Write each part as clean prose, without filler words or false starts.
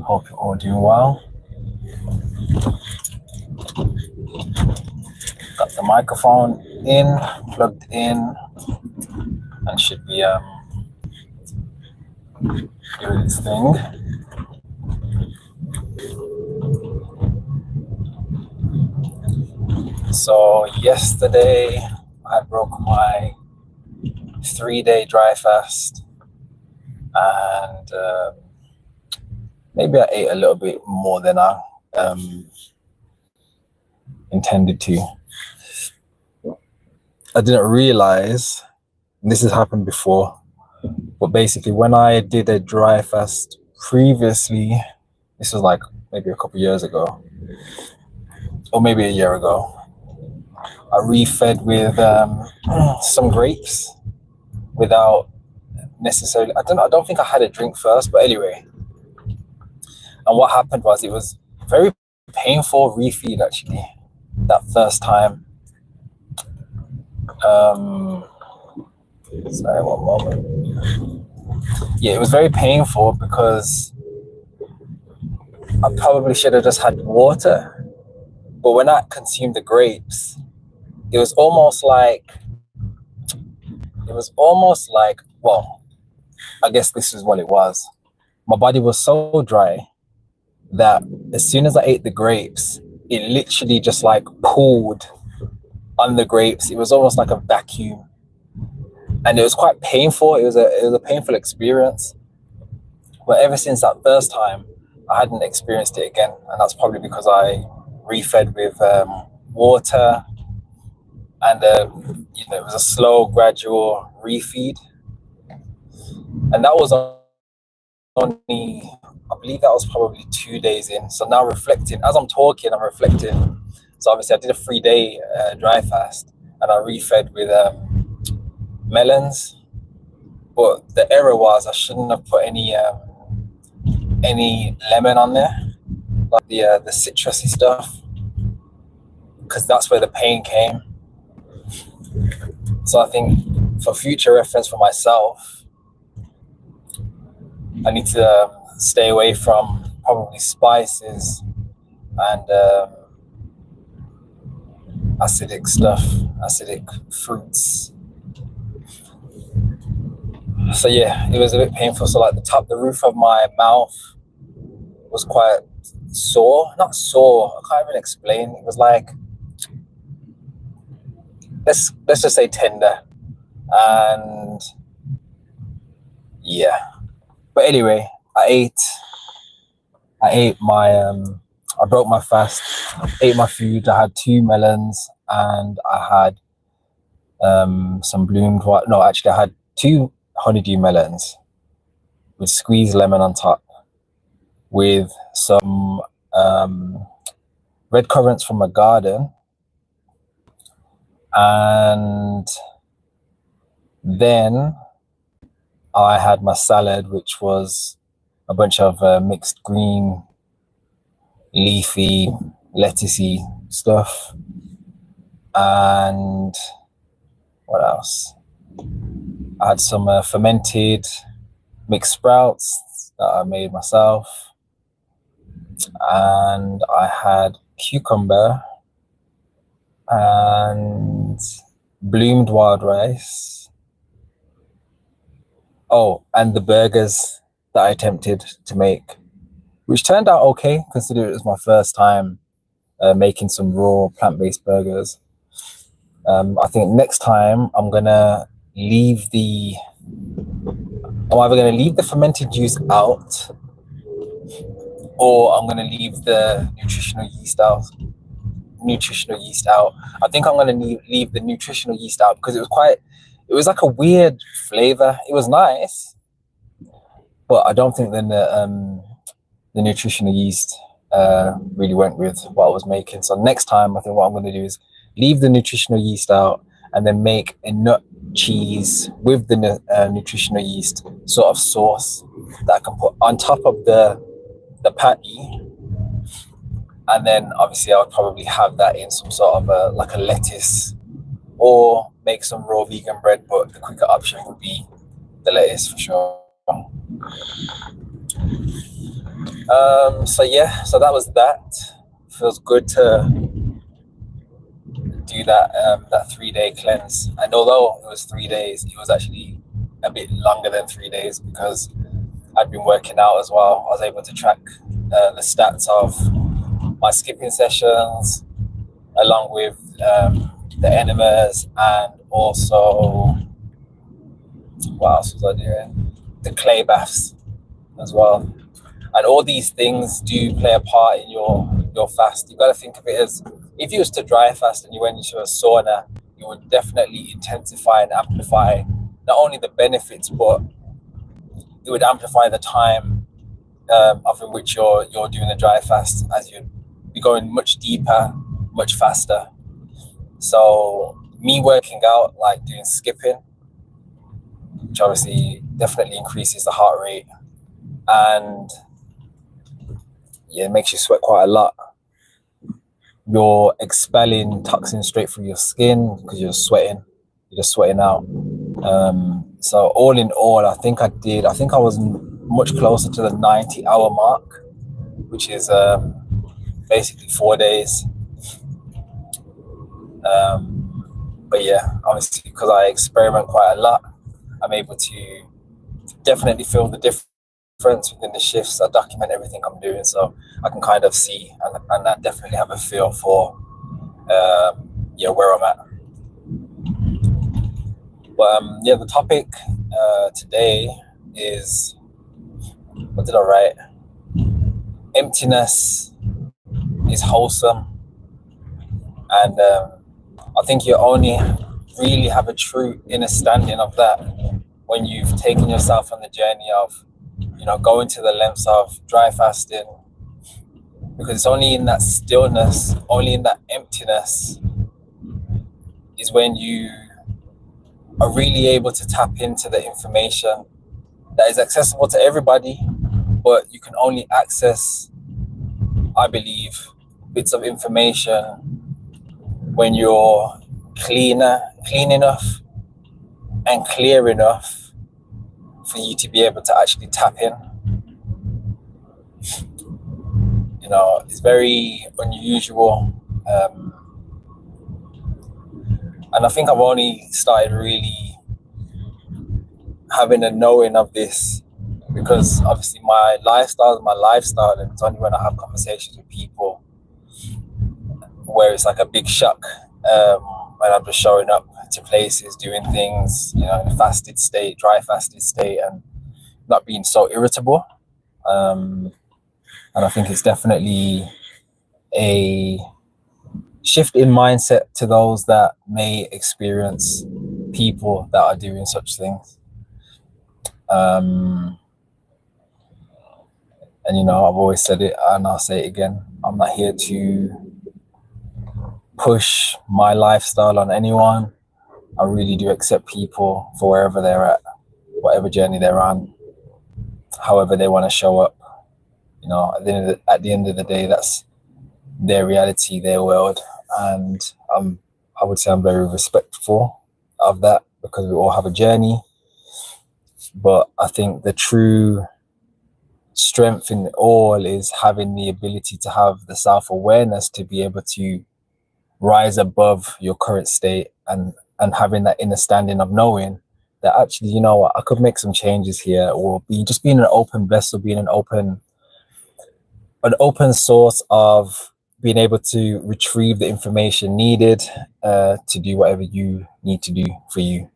Hope you're all doing well. Got the microphone in, plugged in, and should be doing its thing. So yesterday I broke my 3-day dry fast, and maybe I ate a little bit more than I intended to. I didn't realize, and this has happened before, but basically when I did a dry fast previously, this was like maybe a couple years ago, or maybe a year ago, I refed with some grapes without necessarily, I don't think I had a drink first, but anyway. And what happened was it was very painful refeed actually, that first time. Sorry, one moment. Yeah, it was very painful because I probably should have just had water. But when I consumed the grapes, it was almost like, well, I guess this is what it was. My body was so dry that as soon as I ate the grapes, it literally just like pulled on the grapes. It was almost like a vacuum. And it was quite painful. It was a painful experience. But ever since that first time, I hadn't experienced it again. And that's probably because I refed with water. And, it was a slow, gradual refeed. And that was only, I believe that was probably 2 days in. So now reflecting, as I'm talking, I'm reflecting. So obviously I did a 3-day dry fast and I refed with melons. But the error was I shouldn't have put any lemon on there, like the citrusy stuff, because that's where the pain came. So I think for future reference for myself, I need to stay away from probably spices and acidic stuff, acidic fruits. So yeah, it was a bit painful. So like the roof of my mouth was quite sore. Not sore, I can't even explain. It was like, let's just say tender. And yeah. But anyway, I ate my I broke my fast, ate my food. I had 2 melons and I had some bloomed white. No, actually I had 2 honeydew melons with squeezed lemon on top, with some red currants from my garden, and then I had my salad, which was a bunch of mixed green, leafy, lettucey stuff. And what else? I had some fermented mixed sprouts that I made myself. And I had cucumber and bloomed wild rice. Oh, and the burgers that I attempted to make, which turned out okay, considering it was my first time making some raw plant-based burgers. I think next time I'm either gonna leave the fermented juice out, or I'm gonna leave the nutritional yeast out. I think I'm gonna leave the nutritional yeast out because it was like a weird flavor. It was nice, but I don't think the nutritional yeast really went with what I was making. So next time, I think what I'm going to do is leave the nutritional yeast out and then make a nut cheese with the nutritional yeast sort of sauce that I can put on top of the patty. And then obviously I would probably have that in some sort of like a lettuce, or make some raw vegan bread, but the quicker option would be the lettuce for sure. So yeah, so that was that. Feels good to do that 3 day cleanse. And although it was 3 days, it was actually a bit longer than 3 days because I'd been working out as well. I was able to track the stats of my skipping sessions along with the enemas, and also what else was I doing? The clay baths as well. And all these things do play a part in your fast. You've got to think of it as, if you was to dry fast and you went into a sauna, it would definitely intensify and amplify not only the benefits, but it would amplify the time of in which you're doing the dry fast, as you'd be going much deeper, much faster. So me working out, like doing skipping, which obviously definitely increases the heart rate, and yeah, it makes you sweat quite a lot. You're expelling toxins straight through your skin because you're just sweating out. So all in all, I think I was much closer to the 90-hour mark, which is basically 4 days. But yeah, obviously because I experiment quite a lot, I'm able to definitely feel the difference within the shifts. I document everything I'm doing, so I can kind of see and I definitely have a feel for where I'm at. But yeah, the topic today is, what did I write? Emptiness is wholesome, and I think you only really have a true understanding of that when you've taken yourself on the journey of, going to the lengths of dry fasting, because it's only in that stillness, only in that emptiness is when you are really able to tap into the information that is accessible to everybody, but you can only access, I believe, bits of information when you're clean enough and clear enough for you to be able to actually tap in. It's very unusual, and I think I've only started really having a knowing of this because obviously my lifestyle is my lifestyle, and it's only when I have conversations with people where it's like a big shock, when I'm just showing up to places, doing things, in a fasted state, dry fasted state, and not being so irritable. And I think it's definitely a shift in mindset to those that may experience people that are doing such things. And I've always said it and I'll say it again. I'm not here to push my lifestyle on anyone. I really do accept people for wherever they're at, whatever journey they're on, however they want to show up. At the end of the day, that's their reality, their world. And I would say I'm very respectful of that because we all have a journey. But I think the true strength in it all is having the ability to have the self-awareness to be able to rise above your current state, and having that understanding of knowing that actually, I could make some changes here, or just being an open vessel, being an open source of being able to retrieve the information needed to do whatever you need to do for you.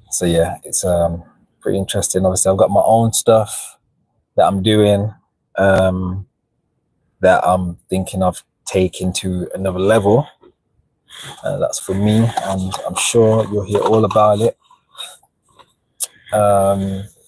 So yeah, it's pretty interesting. Obviously, I've got my own stuff that I'm doing, that I'm thinking of taking to another level. That's for me, and I'm sure you'll hear all about it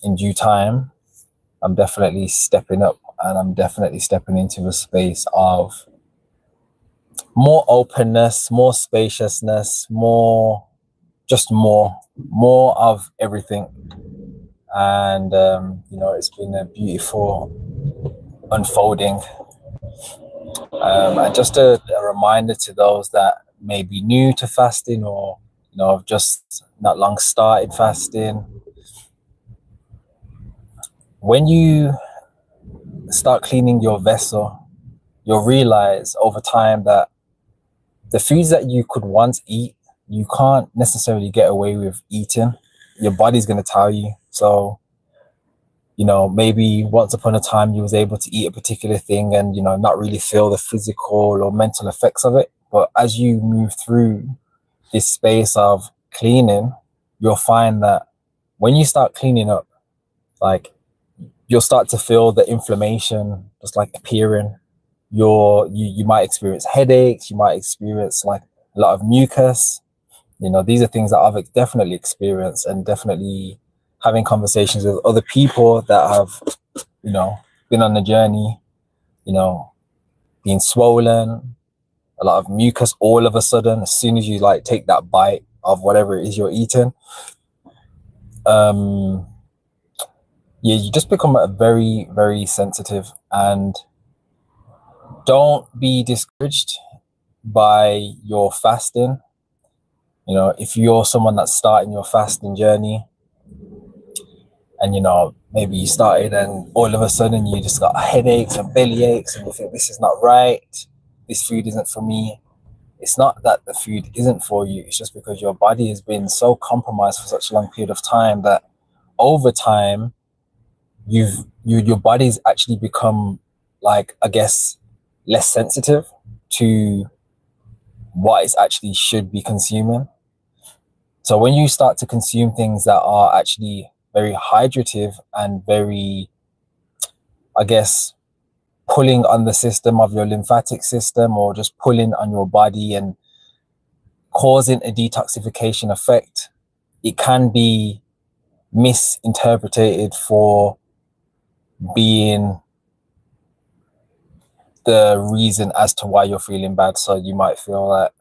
in due time. I'm definitely stepping up, and I'm definitely stepping into a space of more openness, more spaciousness, more of everything. And it's been a beautiful unfolding, and just a reminder to those that may be new to fasting, or have just not long started fasting. when you start cleaning your vessel, you'll realize over time that the foods that you could once eat, you can't necessarily get away with eating. Your body's going to tell you. So, maybe once upon a time you was able to eat a particular thing and, not really feel the physical or mental effects of it. But as you move through this space of cleaning, you'll find that when you start cleaning up, like, you'll start to feel the inflammation just like appearing. You might experience headaches, you might experience like a lot of mucus. These are things that I've definitely experienced, and definitely having conversations with other people that have, been on the journey, being swollen, a lot of mucus all of a sudden, as soon as you like take that bite of whatever it is you're eating. You just become a very, very sensitive, and don't be discouraged by your fasting. If you're someone that's starting your fasting journey and, maybe you started and all of a sudden you just got headaches and belly aches and you think this is not right, this food isn't for me. It's not that the food isn't for you. It's just because your body has been so compromised for such a long period of time that over time, your body's actually become, like, I guess, less sensitive to what it actually should be consuming. So when you start to consume things that are actually very hydrative and very, I guess, pulling on the system of your lymphatic system, or just pulling on your body and causing a detoxification effect, it can be misinterpreted for being the reason as to why you're feeling bad. So you might feel that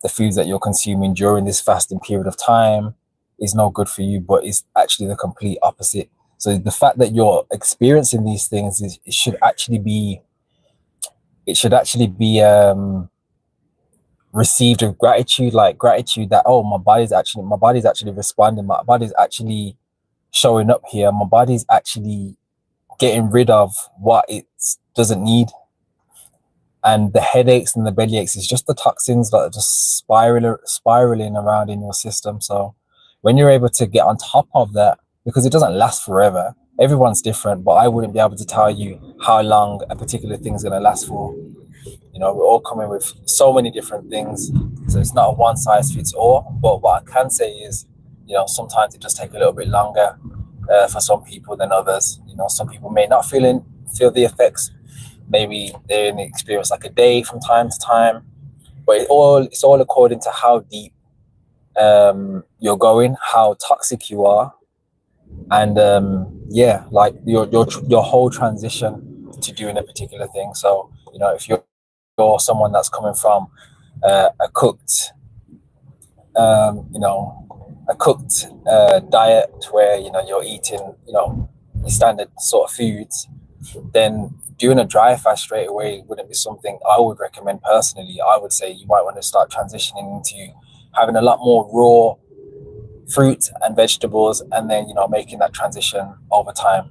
the foods that you're consuming during this fasting period of time is no good for you, but it's actually the complete opposite. So the fact that you're experiencing these things it should actually be received with gratitude, like gratitude that, oh, my body's actually responding, my body's actually showing up here, my body's actually getting rid of what it doesn't need. And the headaches and the belly aches is just the toxins that are just spiraling around in your system. So when you're able to get on top of that, because it doesn't last forever, everyone's different, but I wouldn't be able to tell you how long a particular thing's going to last for. We're all coming with so many different things, so it's not a one size fits all. But what I can say is, sometimes it just takes a little bit longer for some people than others. Some people may not feel the effects. Maybe they only experience like a day from time to time, but it's all according to how deep you're going, how toxic you are, and like your whole transition to doing a particular thing. So if you're someone that's coming from a cooked diet where you're eating your standard sort of foods, then doing a dry fast straight away wouldn't be something I would recommend personally. I would say you might want to start transitioning into having a lot more raw fruit and vegetables, and then making that transition over time.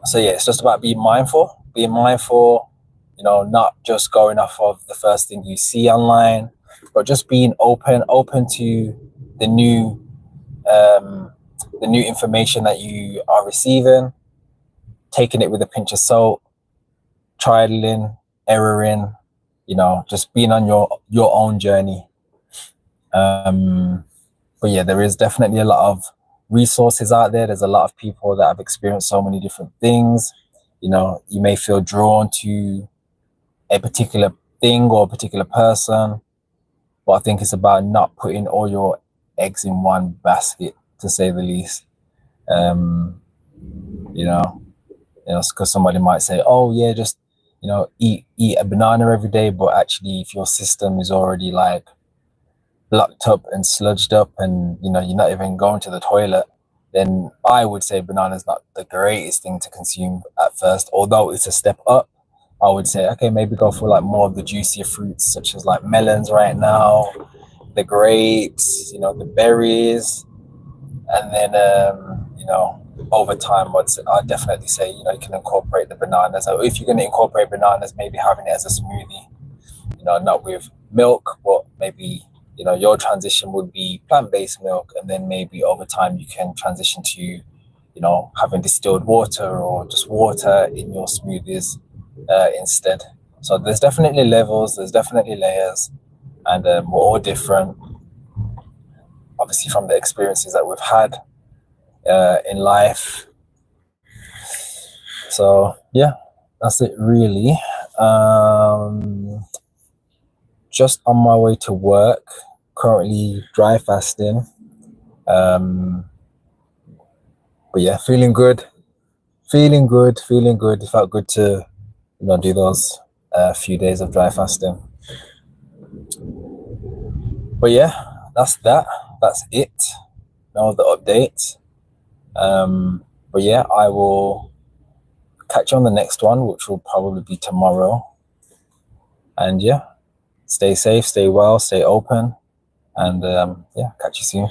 So yeah, it's just about being mindful, not just going off of the first thing you see online, but just being open to the new information that you are receiving, taking it with a pinch of salt, trialing, erroring, just being on your own journey. But yeah, there is definitely a lot of resources out there. There's a lot of people that have experienced so many different things. You may feel drawn to a particular thing or a particular person, but I think it's about not putting all your eggs in one basket, to say the least. Because somebody might say, oh yeah, just eat a banana every day, but actually if your system is already like blocked up and sludged up and you're not even going to the toilet, then I would say banana is not the greatest thing to consume at first. Although it's a step up, I would say, okay, maybe go for like more of the juicier fruits, such as like melons right now, the grapes, the berries, and then you know, over time, I'd definitely say, you know, you can incorporate the bananas. Or if you're going to incorporate bananas, maybe having it as a smoothie, you know, not with milk, but maybe, you know, your transition would be plant-based milk, and then maybe over time you can transition to, you know, having distilled water or just water in your smoothies instead. So there's definitely levels, there's definitely layers, and we're all different, obviously, from the experiences that we've had in life. So yeah, that's it really. Just on my way to work, currently dry fasting. But yeah, feeling good. It felt good to, you know, do those few days of dry fasting. But yeah, that's that. That's it. No other updates. But yeah, I will catch you on the next one, which will probably be tomorrow. And yeah, stay safe, stay well, stay open, and yeah, catch you soon.